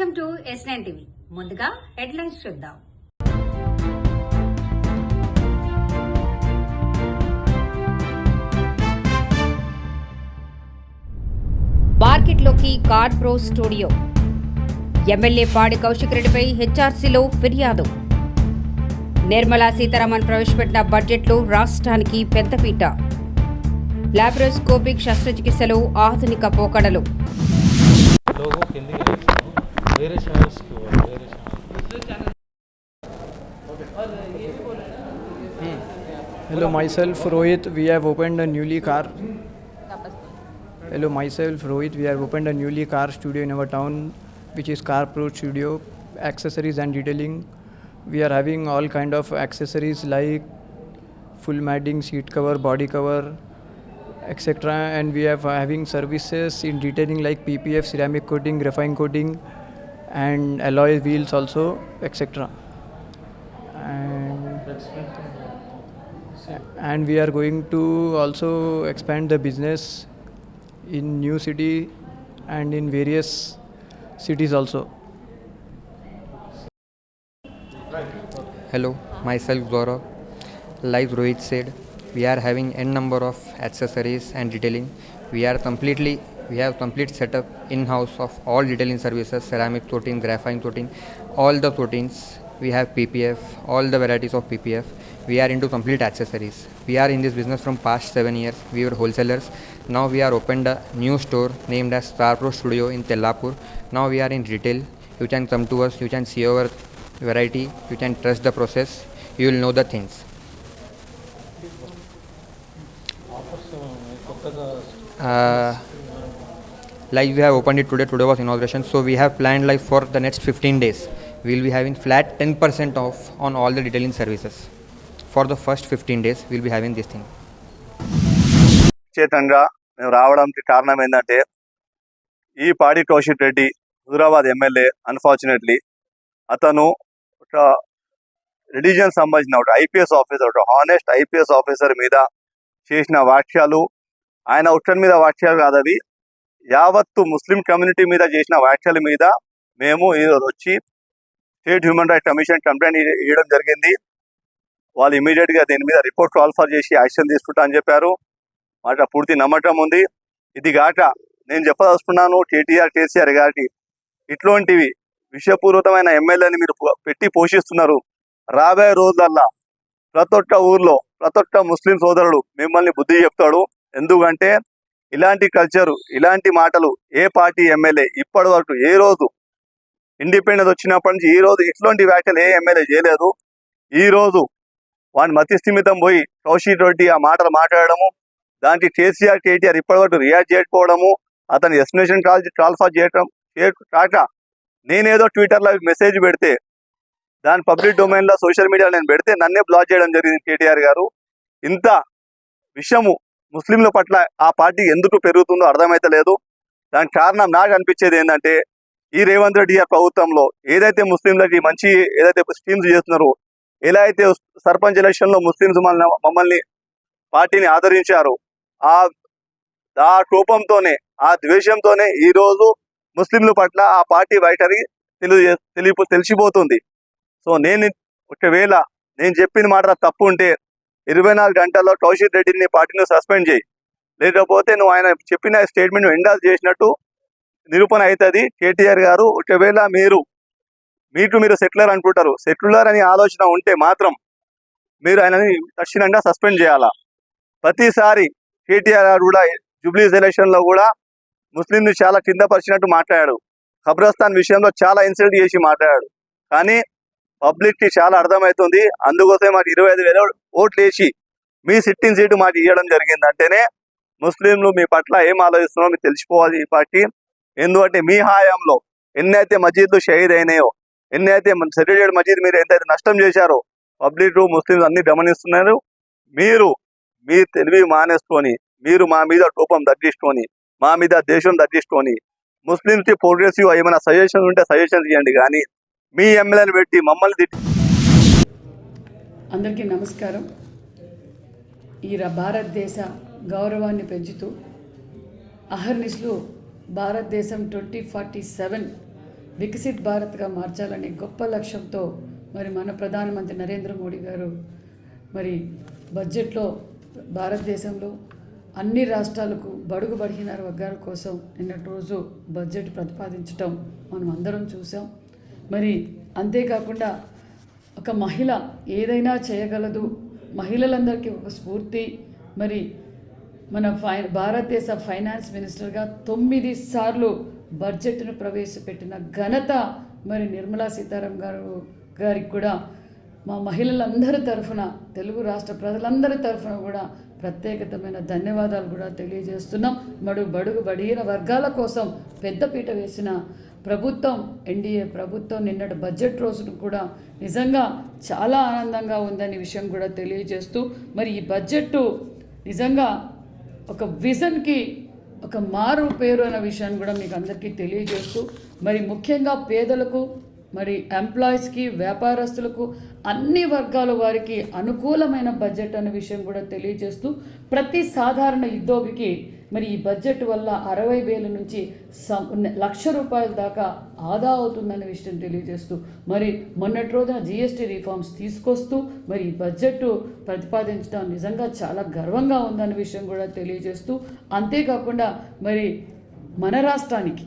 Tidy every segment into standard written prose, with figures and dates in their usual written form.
Welcome to S9 TV. ముందుగా headlines చూద్దాం. మార్కెట్లోకి కార్ ప్రో స్టూడియో. ఎమ్మెల్యే పాడి కౌశిక్ రెడ్డిపై హెచ్ఆర్సీలో ఫిర్యాదు. నిర్మలా సీతారామన్ ప్రవేశపెట్టిన బడ్జెట్లో రాష్ట్రానికి పెద్దపీట. లాప్రోస్కోపిక్ శస్త్రచికిత్సలో ఆధునిక పోకడలు. Hello, myself Rohit. We have opened a newly car. Hello, myself Rohit. We have opened a newly car studio in our town, which is Car Pro Studio, accessories and detailing. We are having all kind of accessories like full matting, seat cover, body cover, etc. And we are having services in detailing like PPF, ceramic coating, graphite coating, and alloy wheels also, etc. And we are going to also expand the business in new city and in various cities also. Hello, myself Gaurav. Like Rohit said, we are having n number of accessories and detailing. We have complete setup in-house of all detailing services, ceramic coating, graphite coating, all the coatings. We have PPF, all the varieties of PPF. We are into complete accessories. We are in this business from past 7 years. We were wholesalers. Now we are opened a new store named as Car Pro Studio in Tellapur. Now we are in retail. You can come to us. You can see our variety. You can trust the process. You will know the things. Like we have opened it today. Today was inauguration. So we have planned like for the next 15 days. We will be having flat 10% off on all the detailing services. For the first 15 days, we will be having this thing. చేతంగా మేము రావడానికి కారణం ఏంటంటే ఈ పాడి Kaushik Reddy Huzurabad MLA unfortunately అతను ఒక religion సంబంధించిన ఒక ఐపీఎస్ ఆఫీసర్, ఒక హానెస్ట్ ఐపీఎస్ ఆఫీసర్ మీద చేసిన వ్యాఖ్యలు, ఆయన ఉట్టన్ మీద వ్యాఖ్యలు కాదు అవి, యావత్తు ముస్లిం కమ్యూనిటీ మీద చేసిన వ్యాఖ్యల మీద మేము ఈరోజు వచ్చి state human rights commission complaint ఇవ్వడం జరిగింది. వాళ్ళు ఇమీడియట్గా దీని మీద రిపోర్ట్ కాల్ఫర్ చేసి యాక్షన్ తీసుకుంటా అని చెప్పారు. మాట పూర్తి నమ్మకం ఉంది. ఇది కాక నేను చెప్పదలుచుకున్నాను, కేసీఆర్ గారికి ఇట్లాంటివి విషపూర్వకమైన ఎమ్మెల్యేని మీరు పెట్టి పోషిస్తున్నారు. రాబోయే రోజులల్లా ప్రతి ఒక్క ఊర్లో ప్రతి ఒక్క ముస్లిం సోదరుడు మిమ్మల్ని బుద్ధి చెప్తాడు. ఎందుకంటే ఇలాంటి కల్చరు, ఇలాంటి మాటలు ఏ పార్టీ ఎమ్మెల్యే ఇప్పటి వరకు ఏ రోజు ఇండిపెండెన్స్ వచ్చినప్పటి నుంచి ఈ రోజు ఇట్లాంటి వ్యాఖ్యలు ఏ ఎమ్మెల్యే చేయలేదు. ఈ రోజు వాని మతిస్థిమితం పోయి కౌశిక్ రెడ్డి ఆ మాటలు మాట్లాడము, దానికి కేటీఆర్ ఇప్పటివరకు రియాక్ట్ చేయకపోవడము, అతని ఎస్టిమేషన్ కాల్ఫర్ చేయడం కాక నేనేదో ట్విట్టర్లో మెసేజ్ పెడితే దాని పబ్లిక్ డొమైన్లో సోషల్ మీడియాలో నేను పెడితే నన్నే బ్లాక్ చేయడం జరిగింది కేటీఆర్ గారు. ఇంత విషయము ముస్లింల పట్ల ఆ పార్టీ ఎందుకు పెరుగుతుందో అర్థమైతలేదు. దానికి కారణం నాకు అనిపించేది ఏంటంటే ఈ రేవంత్ రెడ్డి గారి ప్రభుత్వంలో ఏదైతే ముస్లింలకి మంచి ఏదైతే స్కీమ్స్ చేస్తున్నారో, ఎలా అయితే సర్పంచ్ ఎలక్షన్లో ముస్లింస్ మమ్మల్ని పార్టీని ఆదరించారు, ఆ కోపంతోనే ఆ ద్వేషంతోనే ఈరోజు ముస్లింల పట్ల ఆ పార్టీ వైఖరి తెలిసిపోతుంది. సో నేను ఒకవేళ నేను చెప్పిన మాట తప్పు ఉంటే 24 గంటల్లో కౌశిక్ రెడ్డిని పార్టీని సస్పెండ్ చేయి, లేకపోతే నువ్వు ఆయన చెప్పిన స్టేట్మెంట్ ఎండాస్ చేసినట్టు నిరూపణ అవుతుంది. కేటీఆర్ గారు ఒకవేళ మీరు సెటిలర్ అనుకుంటారు, సెటిలర్ అని ఆలోచన ఉంటే మాత్రం మీరు ఆయనని తక్షణంగా సస్పెండ్ చేయాలా. ప్రతిసారి కేటీఆర్ గారు కూడా జూబ్లీస్ ఎలక్షన్లో కూడా ముస్లింని చాలా కిందపరిచినట్టు మాట్లాడాడు. ఖబ్రస్థాన్ విషయంలో చాలా ఇన్సల్ట్ చేసి మాట్లాడాడు. కానీ పబ్లిక్కి చాలా అర్థమవుతుంది. అందుకోసమే మాకు 25,000 ఓట్లు వేసి మీ సిట్టింగ్ సీటు మాకు ఇవ్వడం జరిగిందంటేనే ముస్లింలు మీ పట్ల ఏం ఆలోచిస్తున్నారో మీకు తెలిసిపోవాలి ఈ పార్టీ. ఎందుకంటే మీ హాయంలో ఎన్నైతే మసీదులు షహీద్ అయినాయో, ఎన్నైతే సెటిల్డ్ మసీద్ మీరు ఎంతైతే నష్టం చేశారో పబ్లిక్ ముస్లింలు అన్ని గమనిస్తున్నారు. మీరు మీ తెలివి మానేసుకొని, మీరు మా మీద కోపం తగ్గించుకొని, మా మీద దేశం తగ్గించుకొని, ముస్లింస్కి ప్రోగ్రెసివ్ ఏమైనా సజెషన్స్ ఉంటే సజెషన్స్ ఇవ్వండి. కానీ మీ ఎమ్మెల్యేని పెట్టి మమ్మల్ని తిట్టి. అందరికీ నమస్కారం. ఈ భారతదేశ గౌరవాన్ని పెంచుతూ అహర్నిశలు భారతదేశం 2047 వికసిత్ భారత్గా మార్చాలని గొప్ప లక్ష్యంతో మరి మన ప్రధానమంత్రి నరేంద్ర మోడీ గారు మరి బడ్జెట్లో భారతదేశంలో అన్ని రాష్ట్రాలకు బడుగు బలహీన వర్గాల కోసం నిన్నటి రోజు బడ్జెట్ ప్రతిపాదించటం మనం అందరం చూసాం. మరి అంతేకాకుండా ఒక మహిళ ఏదైనా చేయగలదు, మహిళలందరికీ ఒక స్ఫూర్తి. మరి మన భారతదేశ ఫైనాన్స్ మినిస్టర్గా 9 సార్లు బడ్జెట్ను ప్రవేశపెట్టిన ఘనత మరి నిర్మలా సీతారామన్ గారికి కూడా మా మహిళలందరి తరఫున, తెలుగు రాష్ట్ర ప్రజలందరి తరఫున కూడా ప్రత్యేకమైన ధన్యవాదాలు కూడా తెలియజేస్తున్నాం. బడుగు బడిగిన వర్గాల కోసం పెద్దపీట వేసిన ప్రభుత్వం, ఎన్డీఏ ప్రభుత్వం నిన్నటి బడ్జెట్ రోజును కూడా నిజంగా చాలా ఆనందంగా ఉందనే విషయం కూడా తెలియజేస్తూ, మరి ఈ బడ్జెట్ నిజంగా ఒక విజన్కి ఒక మారు పేరు అనే విషయాన్ని కూడా మీకు అందరికీ తెలియజేస్తూ, మరి ముఖ్యంగా పేదలకు, మరి ఎంప్లాయీస్కి, వ్యాపారస్తులకు, అన్ని వర్గాల వారికి అనుకూలమైన బడ్జెట్ అనే విషయం కూడా తెలియజేస్తూ, ప్రతి సాధారణ ఉద్యోగికి మరి ఈ బడ్జెట్ వల్ల 60,000 నుంచి ₹1,00,000 దాకా ఆదా అవుతుందనే విషయం తెలియజేస్తూ, మరి మొన్నటి రోజున జీఎస్టీ రిఫార్మ్స్ తీసుకొస్తూ మరి ఈ బడ్జెట్ ప్రతిపాదించడం నిజంగా చాలా గర్వంగా ఉందనే విషయం కూడా తెలియజేస్తూ, అంతేకాకుండా మరి మన రాష్ట్రానికి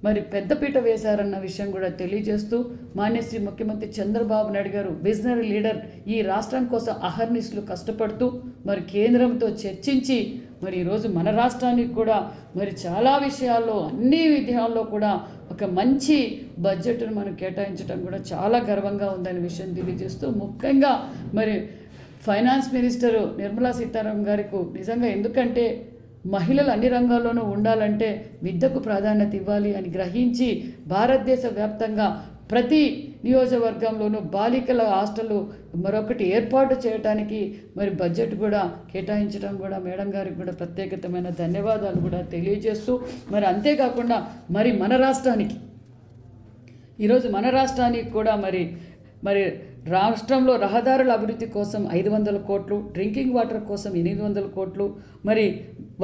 మరి పెద్దపీట వేశారన్న విషయం కూడా తెలియజేస్తూ, మాన్యశ్రీ ముఖ్యమంత్రి చంద్రబాబు నాయుడు గారు విజనరీ లీడర్, ఈ రాష్ట్రం కోసం అహర్నిశలు కష్టపడుతూ మరి కేంద్రంతో చర్చించి మరి ఈరోజు మన రాష్ట్రానికి కూడా మరి చాలా విషయాల్లో, అన్ని విషయాల్లో కూడా ఒక మంచి బడ్జెట్ను మనం కేటాయించడం కూడా చాలా గర్వంగా ఉందనే విషయం తెలియజేస్తూ, ముఖ్యంగా మరి ఫైనాన్స్ మినిస్టర్ నిర్మలా సీతారామన్ గారికి నిజంగా, ఎందుకంటే మహిళలు అన్ని రంగాల్లోనూ ఉండాలంటే విద్యకు ప్రాధాన్యత ఇవ్వాలి అని గ్రహించి భారతదేశ వ్యాప్తంగా ప్రతి నియోజకవర్గంలోనూ బాలికల హాస్టల్ మరొకటి ఏర్పాటు చేయడానికి మరి బడ్జెట్ కూడా కేటాయించడం కూడా మేడం గారికి కూడా ప్రత్యేకమైన ధన్యవాదాలు కూడా తెలియజేస్తూ, మరి అంతేకాకుండా మరి మన రాష్ట్రానికి ఈరోజు మన రాష్ట్రానికి కూడా మరి రాష్ట్రంలో రహదారుల అభివృద్ధి కోసం 500 కోట్లు, డ్రింకింగ్ వాటర్ కోసం 800 కోట్లు, మరి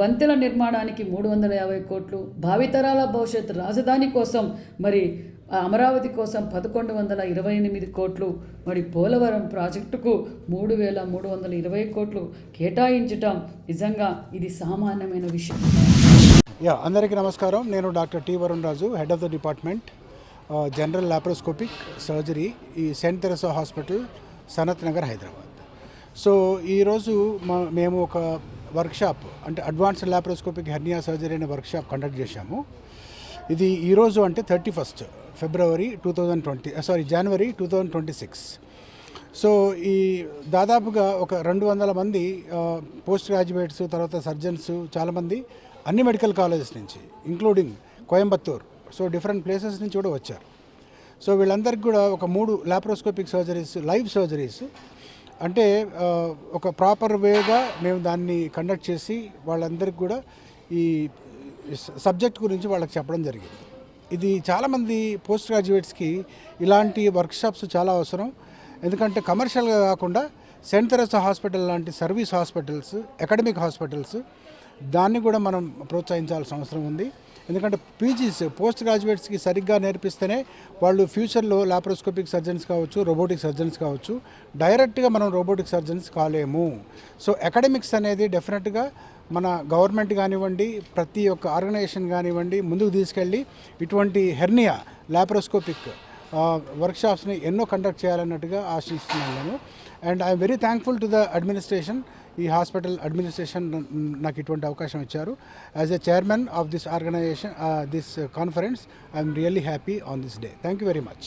వంతెన నిర్మాణానికి 350 కోట్లు, భావితరాల భవిష్యత్ రాజధాని కోసం మరి అమరావతి కోసం 1128 కోట్లు, మరి పోలవరం ప్రాజెక్టుకు 3,320 కోట్లు కేటాయించటం నిజంగా ఇది సామాన్యమైన విషయం. అందరికీ నమస్కారం. నేను doctor T Varun Raju, head of the department general laparoscopic surgery, ఈ saint Teresa hospital, Sanath Nagar, Hyderabad. So ఈరోజు మేము ఒక వర్క్షాప్, అంటే అడ్వాన్స్డ్ లాప్రోస్కోపిక్ హెర్నియా సర్జరీ అనే వర్క్షాప్ కండక్ట్ చేశాము. ఇది ఈరోజు అంటే 31 జనవరి 2026. సో ఈ దాదాపుగా ఒక 200 మంది పోస్ట్ గ్రాడ్యుయేట్స్, తర్వాత సర్జన్స్, చాలామంది అన్ని మెడికల్ కాలేజెస్ నుంచి, including Coimbatore, so different places నుంచి కూడా వచ్చారు. సో వీళ్ళందరికీ కూడా ఒక 3 లాప్రోస్కోపిక్ సర్జరీస్, లైవ్ సర్జరీస్, అంటే ఒక ప్రాపర్ వేగా మేము దాన్ని కండక్ట్ చేసి వాళ్ళందరికీ కూడా ఈ సబ్జెక్ట్ గురించి వాళ్ళకి చెప్పడం జరిగింది. ఇది చాలామంది పోస్ట్ గ్రాడ్యుయేట్స్కి ఇలాంటి వర్క్షాప్స్ చాలా అవసరం. ఎందుకంటే కమర్షియల్గా కాకుండా సెయింట్ తెరెసా హాస్పిటల్ లాంటి సర్వీస్ హాస్పిటల్స్, అకాడమిక్ హాస్పిటల్స్, దాన్ని కూడా మనం ప్రోత్సహించాల్సిన అవసరం ఉంది. ఎందుకంటే పీజీస్, పోస్ట్ గ్రాడ్యుయేట్స్కి సరిగ్గా నేర్పిస్తేనే వాళ్ళు ఫ్యూచర్లో లాప్రోస్కోపిక్ సర్జన్స్ కావచ్చు, రోబోటిక్ సర్జన్స్ కావచ్చు. డైరెక్ట్గా మనం రోబోటిక్ సర్జన్స్ కాలేము. సో అకాడమిక్స్ అనేది డెఫినెట్గా మన గవర్నమెంట్ కానివ్వండి, ప్రతి ఒక్క ఆర్గనైజేషన్ కానివ్వండి ముందుకు తీసుకెళ్ళి ఇటువంటి హెర్నియా లాప్రోస్కోపిక్ వర్క్షాప్స్ని ఎన్నో కండక్ట్ చేయాలన్నట్టుగా ఆశిస్తున్నాను నేను. And I'm very thankful to the administration, ఈ హాస్పిటల్ అడ్మినిస్ట్రేషన్ నాకు ఇటువంటి అవకాశం ఇచ్చారు. As a chairman of this organisation, this conference, I'm really happy on this day. Thank you very much.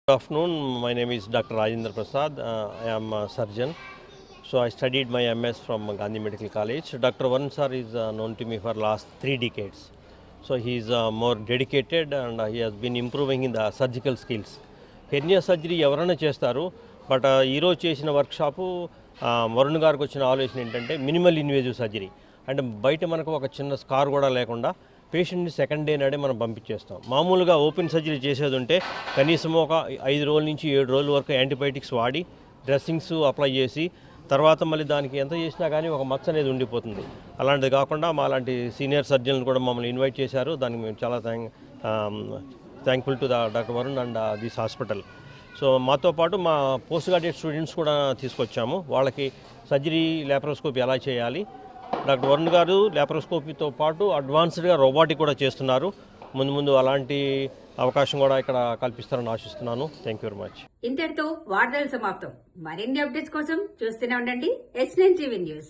Good afternoon. My name is Dr. Rajendra Prasad. I am a surgeon. So I studied my MS from Gandhi Medical College. Dr. Varun sir is known to me for last 3 decades. So he is more dedicated and he has been improving in the surgical skills. Hernia surgery ఎవరైనా చేస్తారు, but ఈరోజు చేసిన workshop Varun గారికి వచ్చిన ఆలోచన ఏంటంటే minimal invasive surgery, అంటే బయట మనకు ఒక చిన్న స్కార్ కూడా లేకుండా పేషెంట్ని సెకండ్ డే నాడే మనం పంపించేస్తాం. మామూలుగా ఓపెన్ సర్జరీ చేసేది ఉంటే కనీసం ఒక 5 రోజుల నుంచి 7 రోజుల వరకు యాంటీబయాటిక్స్ వాడి డ్రెస్సింగ్స్ అప్లై చేసి తర్వాత మళ్ళీ దానికి ఎంత చేసినా కానీ ఒక మచ్చ అనేది ఉండిపోతుంది. అలాంటిది కాకుండా మా లాంటి సీనియర్ సర్జన్లు కూడా మమ్మల్ని ఇన్వైట్ చేశారు. దానికి మేము చాలా thankful to doctor Varun and this hospital. So మాతో పాటు మా పోస్ట్ గ్రాడ్యుయేట్ స్టూడెంట్స్ కూడా తీసుకొచ్చాము. వాళ్ళకి సర్జరీ లాప్రోస్కోపీ ఎలా చేయాలి, డాక్టర్ వరుణ్ గారు లాప్రోస్కోపీతో పాటు అడ్వాన్స్డ్గా రోబోటిక్ కూడా చేస్తున్నారు. ముందు అలాంటి అవకాశం కూడా ఇక్కడ కల్పిస్తారని ఆశిస్తున్నాను. Thank you very much. ఇంతటితో వార్తలు సమాప్తం. మరిన్ని అప్డేట్స్ కోసం చూస్తూనే ఉండండి S9 TV న్యూస్.